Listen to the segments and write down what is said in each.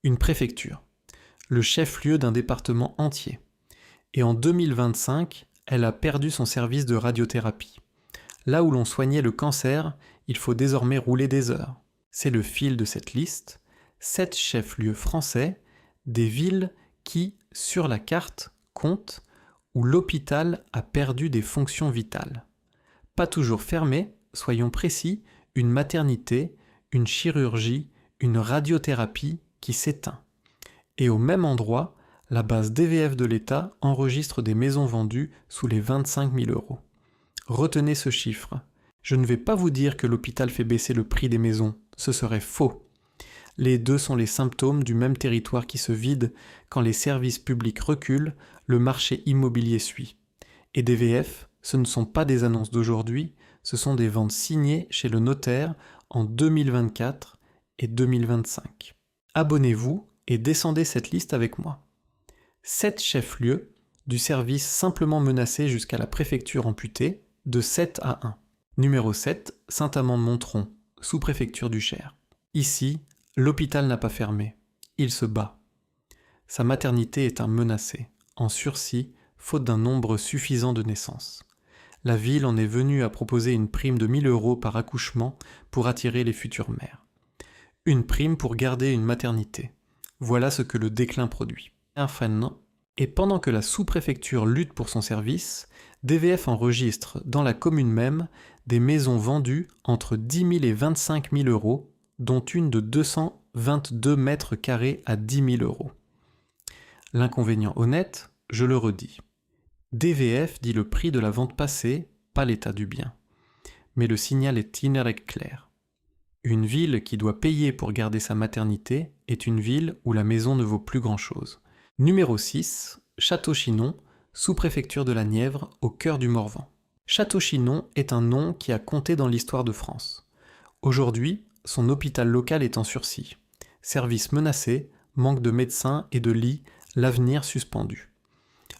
Une préfecture, le chef-lieu d'un département entier. Et en 2025, elle a perdu son service de radiothérapie. Là où l'on soignait le cancer, il faut désormais rouler des heures. C'est le fil de cette liste. 7 chefs-lieux français, des villes qui, sur la carte, comptent, où l'hôpital a perdu des fonctions vitales. Pas toujours fermé, soyons précis, une maternité, une chirurgie, une radiothérapie qui s'éteint. Et au même endroit, la base DVF de l'État enregistre des maisons vendues sous les 25 000 €. Retenez ce chiffre. Je ne vais pas vous dire que l'hôpital fait baisser le prix des maisons, ce serait faux. Les deux sont les symptômes du même territoire qui se vide quand les services publics reculent, le marché immobilier suit. Et DVF, ce ne sont pas des annonces d'aujourd'hui, ce sont des ventes signées chez le notaire en 2024 et 2025. Abonnez-vous et descendez cette liste avec moi. 7 chefs-lieux, du service simplement menacé jusqu'à la préfecture amputée, de 7 à 1. Numéro 7, Saint-Amand-de-Montron, sous-préfecture du Cher. Ici, l'hôpital n'a pas fermé, il se bat. Sa maternité est un menacé, en sursis, faute d'un nombre suffisant de naissances. La ville en est venue à proposer une prime de 1 000 € par accouchement pour attirer les futures mères. Une prime pour garder une maternité. Voilà ce que le déclin produit. Et pendant que la sous-préfecture lutte pour son service, DVF enregistre dans la commune même des maisons vendues entre 10 000 et 25 000 €, dont une de 222 mètres carrés à 10 000 €. L'inconvénient honnête, je le redis. DVF dit le prix de la vente passée, pas l'état du bien. Mais le signal est indirect clair. Une ville qui doit payer pour garder sa maternité est une ville où la maison ne vaut plus grand-chose. Numéro 6, Château-Chinon, sous-préfecture de la Nièvre, au cœur du Morvan. Château-Chinon est un nom qui a compté dans l'histoire de France. Aujourd'hui, son hôpital local est en sursis. Service menacé, manque de médecins et de lits, l'avenir suspendu.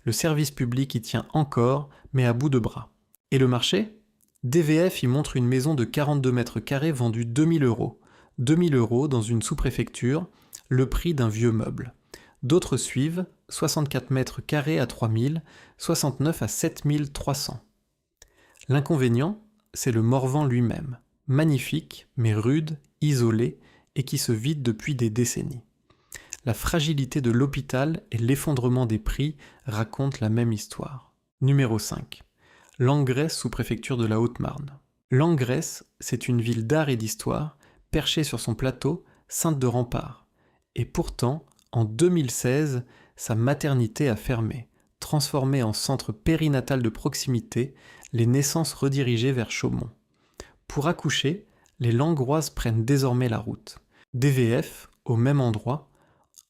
Le service public y tient encore, mais à bout de bras. Et le marché ? DVF y montre une maison de 42 mètres carrés vendue 2 000 €. 2 000 € dans une sous-préfecture, le prix d'un vieux meuble. D'autres suivent, 64 mètres carrés à 3 000, 69 à 7 300. L'inconvénient, c'est le Morvan lui-même, magnifique, mais rude, isolé, et qui se vide depuis des décennies. La fragilité de l'hôpital et l'effondrement des prix racontent la même histoire. Numéro 5. Langresse, sous-préfecture de la Haute-Marne. Langresse, c'est une ville d'art et d'histoire, perchée sur son plateau, ceinte de remparts. Et pourtant, en 2016, sa maternité a fermé, transformée en centre périnatal de proximité, les naissances redirigées vers Chaumont. Pour accoucher, les Langroises prennent désormais la route. DVF, au même endroit,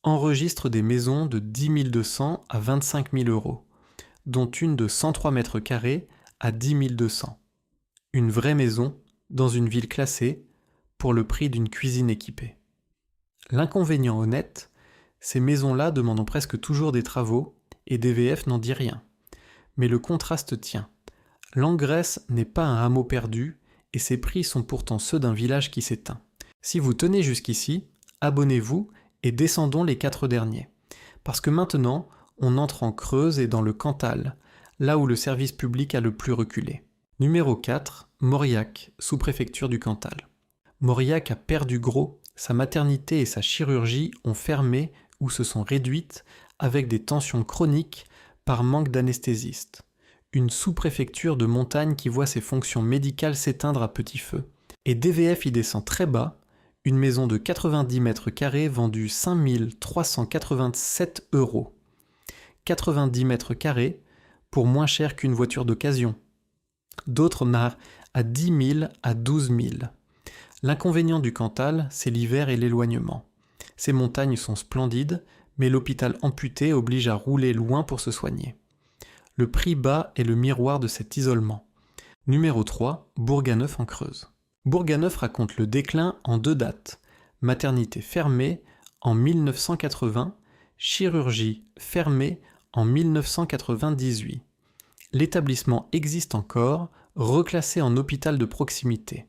enregistre des maisons de 10 200 à 25 000 €, dont une de 103 mètres carrés à 10 200. Une vraie maison, dans une ville classée, pour le prix d'une cuisine équipée. L'inconvénient honnête, ces maisons-là demandent presque toujours des travaux, et DVF n'en dit rien. Mais le contraste tient. Langresse n'est pas un hameau perdu, et ses prix sont pourtant ceux d'un village qui s'éteint. Si vous tenez jusqu'ici, abonnez-vous et descendons les 4 derniers. Parce que maintenant, on entre en Creuse et dans le Cantal, là où le service public a le plus reculé. Numéro 4, Mauriac, sous-préfecture du Cantal. Mauriac a perdu gros, sa maternité et sa chirurgie ont fermé ou se sont réduites avec des tensions chroniques par manque d'anesthésistes. Une sous-préfecture de montagne qui voit ses fonctions médicales s'éteindre à petit feu. Et DVF y descend très bas, une maison de 90 mètres carrés vendue 5 387 €. 90 mètres carrés pour moins cher qu'une voiture d'occasion. D'autres narrent à 10 000 à 12 000. L'inconvénient du Cantal, c'est l'hiver et l'éloignement. Ces montagnes sont splendides, mais l'hôpital amputé oblige à rouler loin pour se soigner. Le prix bas est le miroir de cet isolement. Numéro 3, Bourganeuf en Creuse. Bourganeuf raconte le déclin en 2 dates. Maternité fermée en 1980, chirurgie fermée en 1998. L'établissement existe encore, reclassé en hôpital de proximité.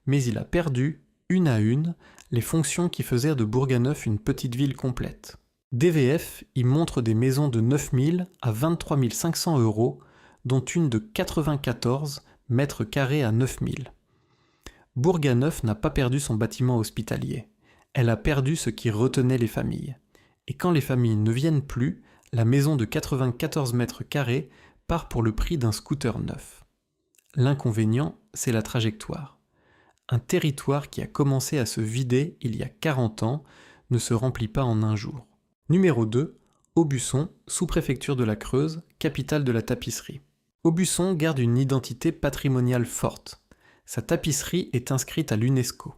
Mais il a perdu, une à une, les fonctions qui faisaient de Bourganeuf une petite ville complète. DVF y montre des maisons de 9 000 à 23 500 euros, dont une de 94 mètres carrés à 9 000. Bourganeuf n'a pas perdu son bâtiment hospitalier. Elle a perdu ce qui retenait les familles. Et quand les familles ne viennent plus, la maison de 94 mètres carrés part pour le prix d'un scooter neuf. L'inconvénient, c'est la trajectoire. Un territoire qui a commencé à se vider il y a 40 ans ne se remplit pas en un jour. Numéro 2, Aubusson, sous-préfecture de la Creuse, capitale de la tapisserie. Aubusson garde une identité patrimoniale forte. Sa tapisserie est inscrite à l'UNESCO.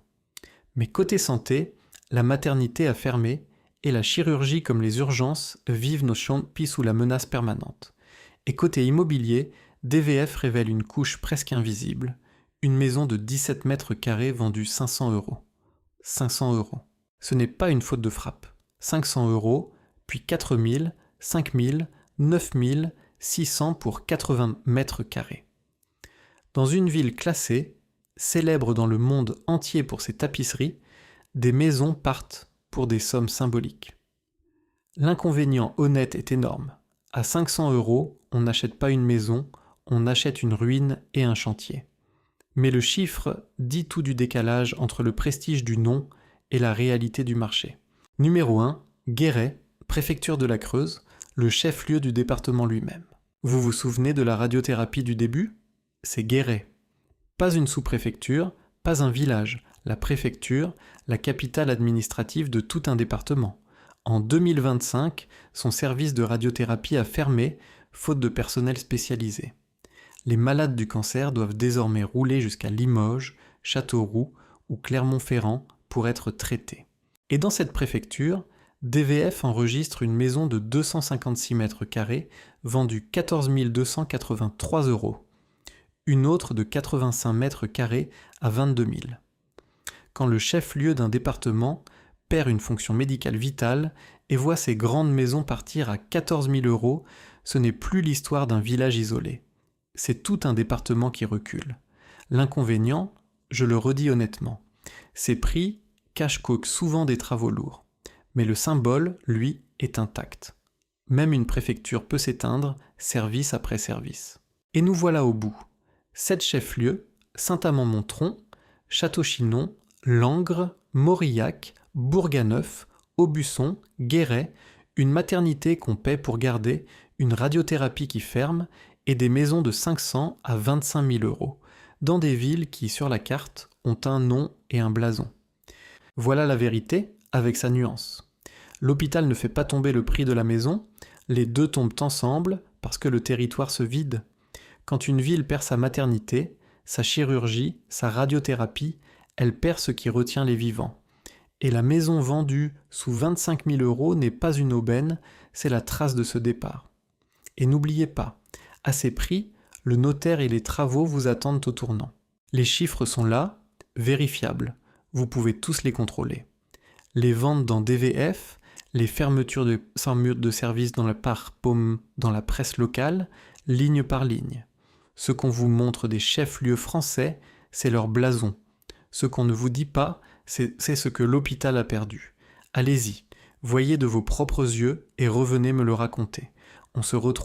Mais côté santé, la maternité a fermé et la chirurgie comme les urgences vivent nos champis sous la menace permanente. Et côté immobilier, DVF révèle une couche presque invisible, une maison de 17 mètres carrés vendue 500 euros. 500 euros. Ce n'est pas une faute de frappe. 500 euros, puis 4 000, 5 000, 9 000, 600 pour 80 mètres carrés. Dans une ville classée, célèbre dans le monde entier pour ses tapisseries, des maisons partent pour des sommes symboliques. L'inconvénient honnête est énorme. À 500 euros, on n'achète pas une maison, on achète une ruine et un chantier. Mais le chiffre dit tout du décalage entre le prestige du nom et la réalité du marché. Numéro 1, Guéret, préfecture de la Creuse, le chef-lieu du département lui-même. Vous vous souvenez de la radiothérapie du début ? C'est Guéret. Pas une sous-préfecture, pas un village, la préfecture, la capitale administrative de tout un département. En 2025, son service de radiothérapie a fermé, faute de personnel spécialisé. Les malades du cancer doivent désormais rouler jusqu'à Limoges, Châteauroux ou Clermont-Ferrand pour être traités. Et dans cette préfecture, DVF enregistre une maison de 256 mètres carrés vendue 14 283 euros. Une autre de 85 mètres carrés à 22 000. Quand le chef-lieu d'un département perd une fonction médicale vitale et voit ses grandes maisons partir à 14 000 euros, ce n'est plus l'histoire d'un village isolé. C'est tout un département qui recule. L'inconvénient, je le redis honnêtement, ces prix cache-coque souvent des travaux lourds. Mais le symbole, lui, est intact. Même une préfecture peut s'éteindre, service après service. Et nous voilà au bout. 7 chefs-lieux, Saint-Amand-Montrond, Château-Chinon, Langres, Mauriac, Bourganeuf, Aubusson, Guéret, une maternité qu'on paie pour garder, une radiothérapie qui ferme et des maisons de 500 à 25 000 euros, dans des villes qui, sur la carte, ont un nom et un blason. Voilà la vérité, avec sa nuance. L'hôpital ne fait pas tomber le prix de la maison, les deux tombent ensemble parce que le territoire se vide. Quand une ville perd sa maternité, sa chirurgie, sa radiothérapie, elle perd ce qui retient les vivants. Et la maison vendue sous 25 000 euros n'est pas une aubaine, c'est la trace de ce départ. Et n'oubliez pas, à ces prix, le notaire et les travaux vous attendent au tournant. Les chiffres sont là, vérifiables, vous pouvez tous les contrôler. Les ventes dans DVF, les fermetures de services dans dans la presse locale, ligne par ligne. Ce qu'on vous montre des chefs-lieux français, c'est leur blason. Ce qu'on ne vous dit pas, c'est ce que l'hôpital a perdu. Allez-y, voyez de vos propres yeux et revenez me le raconter. On se retrouve